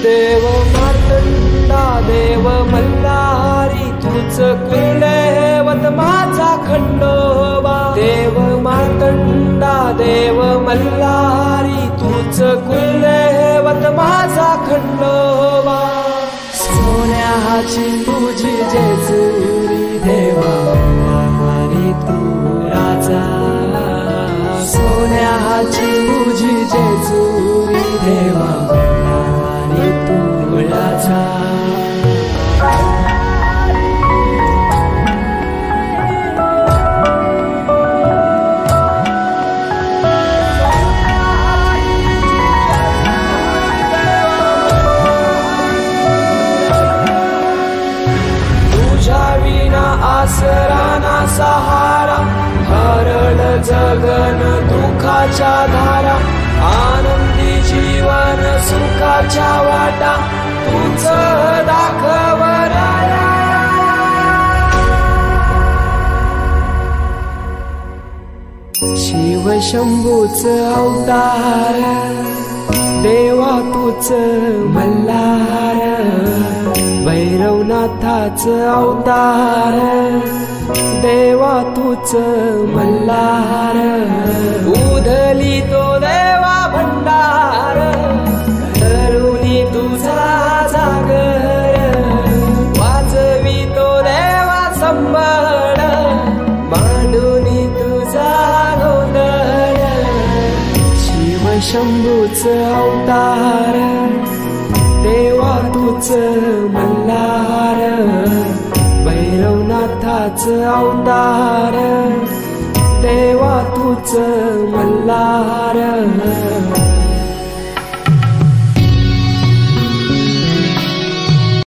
देव मार्तंडा देव मल्हारी तूच कुलदैवत माझा खंडोबा। देव मार्तंडा देव मल्हारी तूच कुलदैवत माझा खंडोबा। सोन्याची तुझी जेजुरी देवा मल्हारी तू राजा। सोन्याची तुझी जेजुरी देवा मल्हारी तू राजा। आसरा ना सहारा हरळ जगन दुःखाच्या धारा। आनंदी जीवन सुखाच्या वाटा तूच दाखव राया। शिव शंभूच अवतार देवा तूच मल्हार। भैरवनाथाच अवतार देवा तूच मल्हार। उधली तो देवा भंडार धरुनी तुझा जागर। वाजवी तो देवा संबळ मांडुनी तुझा गोंधळ। शिव शंभूच अवतार देवा तूच मल्हार। भैरवनाथाच अवतार देवा तूच मल्हार।